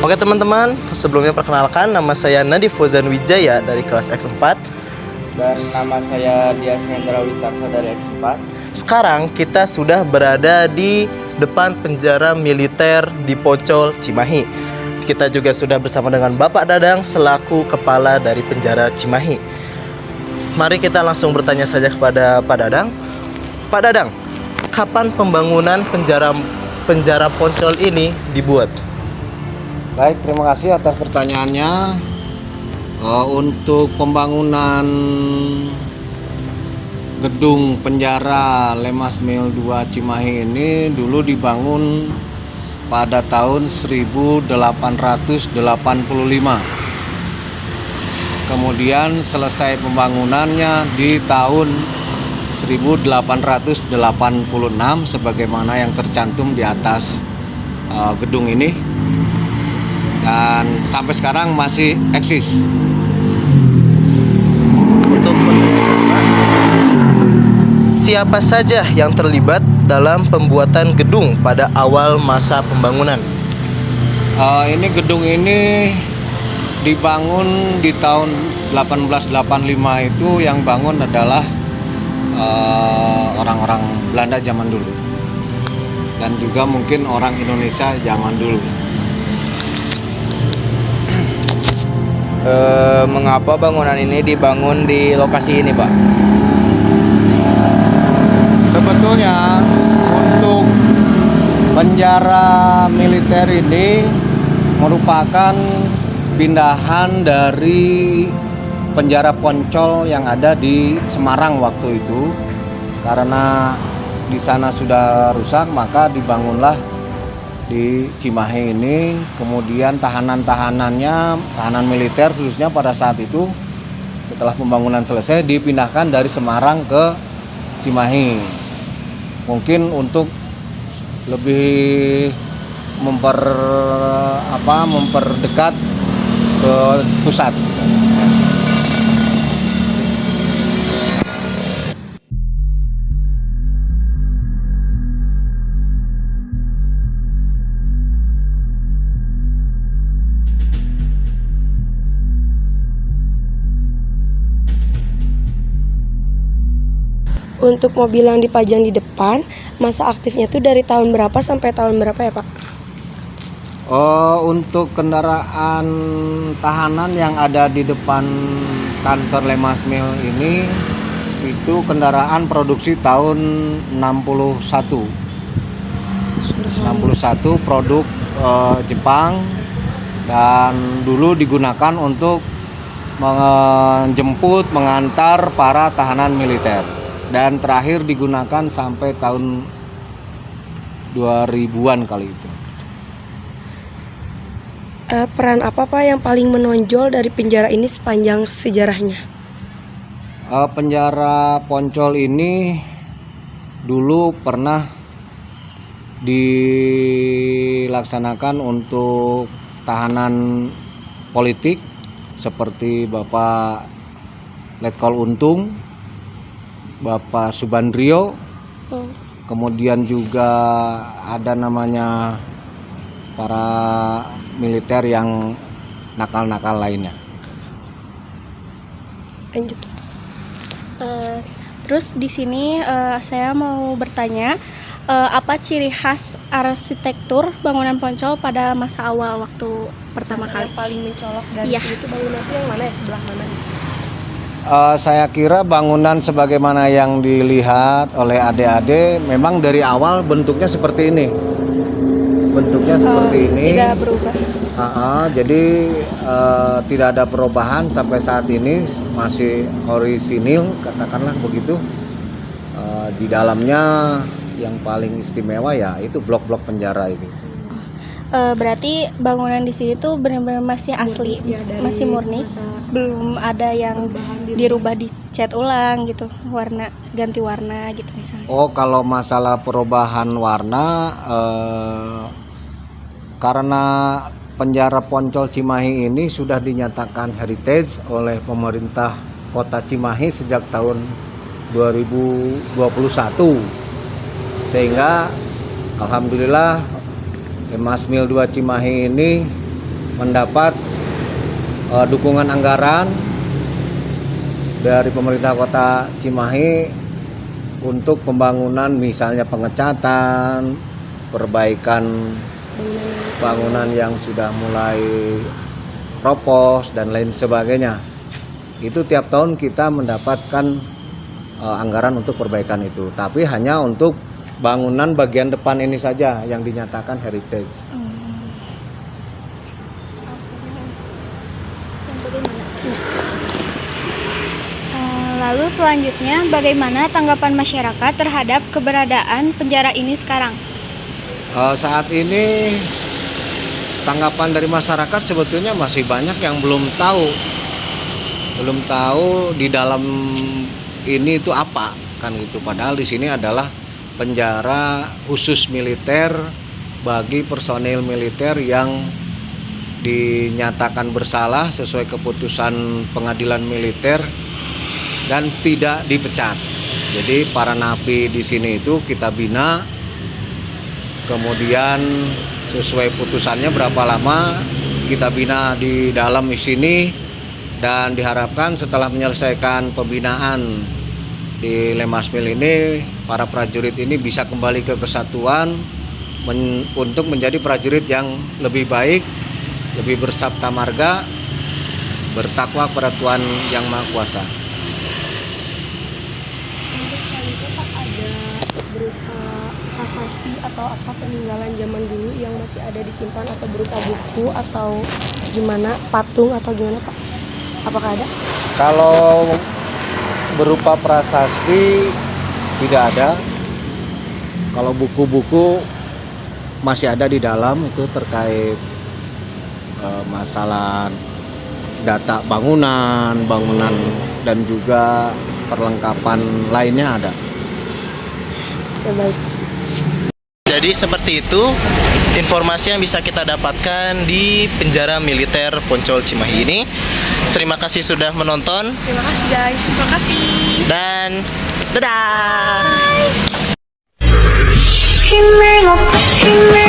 Oke teman-teman, sebelumnya perkenalkan nama saya Nadif Fauzan Wijaya dari kelas X4. Dan nama saya Dias Hendra Witarsa dari X4. Sekarang kita sudah berada di depan penjara militer di Poncol, Cimahi. Kita juga sudah bersama dengan Bapak Dadang selaku kepala dari penjara Cimahi. Mari kita langsung bertanya saja kepada Pak Dadang. Pak Dadang, kapan pembangunan penjara Poncol ini dibuat? Baik, terima kasih atas pertanyaannya. Untuk pembangunan gedung penjara Lemas Mil 2 Cimahi ini dulu dibangun pada tahun 1885. Kemudian selesai pembangunannya di tahun 1886 sebagaimana yang tercantum di atas gedung ini. Dan sampai sekarang masih eksis. Untuk siapa saja yang terlibat dalam pembuatan gedung pada awal masa pembangunan? Ini gedung ini dibangun di tahun 1885 itu yang bangun adalah orang-orang Belanda zaman dulu. Dan juga mungkin orang Indonesia zaman dulu. Mengapa bangunan ini dibangun di lokasi ini, Pak? Sebetulnya untuk penjara militer ini merupakan pindahan dari penjara Poncol yang ada di Semarang waktu itu. Karena di sana sudah rusak, maka dibangunlah di Cimahi ini. Kemudian tahanan militer khususnya pada saat itu setelah pembangunan selesai dipindahkan dari Semarang ke Cimahi, mungkin untuk lebih memperdekat ke pusat. Untuk mobil yang dipajang di depan, masa aktifnya tuh dari tahun berapa sampai tahun berapa ya, Pak? Untuk kendaraan tahanan yang ada di depan kantor Lemas Mil ini itu kendaraan produksi tahun 61 produk Jepang, dan dulu digunakan untuk mengantar para tahanan militer. Dan terakhir digunakan sampai tahun 2000-an kali itu. Peran apa Pak yang paling menonjol dari penjara ini sepanjang sejarahnya? Penjara Poncol ini dulu pernah dilaksanakan untuk tahanan politik seperti Bapak Letkol Untung, Bapak Subandrio, kemudian juga ada namanya para militer yang nakal-nakal lainnya. Lanjut. Terus di sini saya mau bertanya, apa ciri khas arsitektur bangunan Poncol pada masa awal waktu pertama kali? Yang paling mencolok dari sini itu bangunan itu yang mana ya, sebelah mana? Saya kira bangunan sebagaimana yang dilihat oleh adik-adik memang dari awal bentuknya seperti ini. Tidak berubah. Jadi tidak ada perubahan sampai saat ini, masih orisinil katakanlah begitu. Di dalamnya yang paling istimewa ya itu blok-blok penjara itu. Berarti bangunan di sini tuh benar-benar masih asli, masih murni, belum ada yang dirubah, dicat ulang gitu, ganti warna gitu misalnya. Kalau masalah perubahan warna, karena penjara Poncol Cimahi ini sudah dinyatakan heritage oleh pemerintah Kota Cimahi sejak tahun 2021, sehingga alhamdulillah Lemas Mil 2 Cimahi ini mendapat dukungan anggaran dari pemerintah Kota Cimahi untuk pembangunan, misalnya pengecatan, perbaikan bangunan yang sudah mulai ropos dan lain sebagainya. Itu tiap tahun kita mendapatkan anggaran untuk perbaikan itu, tapi hanya untuk bangunan bagian depan ini saja yang dinyatakan heritage. Lalu selanjutnya, bagaimana tanggapan masyarakat terhadap keberadaan penjara ini sekarang? Saat ini tanggapan dari masyarakat sebetulnya masih banyak yang belum tahu di dalam ini itu apa kan gitu. Padahal di sini adalah penjara khusus militer bagi personil militer yang dinyatakan bersalah sesuai keputusan pengadilan militer dan tidak dipecat. Jadi para napi di sini itu kita bina, kemudian sesuai putusannya berapa lama kita bina di dalam sini, dan diharapkan setelah menyelesaikan pembinaan di Lemasmil ini, para prajurit ini bisa kembali ke kesatuan untuk menjadi prajurit yang lebih baik, lebih bersabta marga, bertakwa kepada Tuhan Yang Maha Kuasa. Prasasti atau apa peninggalan zaman dulu yang masih ada disimpan, atau berupa buku atau gimana, patung atau gimana Pak? Apakah ada? Kalau berupa prasasti tidak ada. Kalau buku-buku masih ada di dalam, itu terkait masalah data bangunan dan juga perlengkapan lainnya ada. Ya, baik. Jadi seperti itu informasi yang bisa kita dapatkan di penjara militer Poncol Cimahi ini. Terima kasih sudah menonton. Terima kasih guys. Terima kasih. Dan dadah. Kimi no Toshimi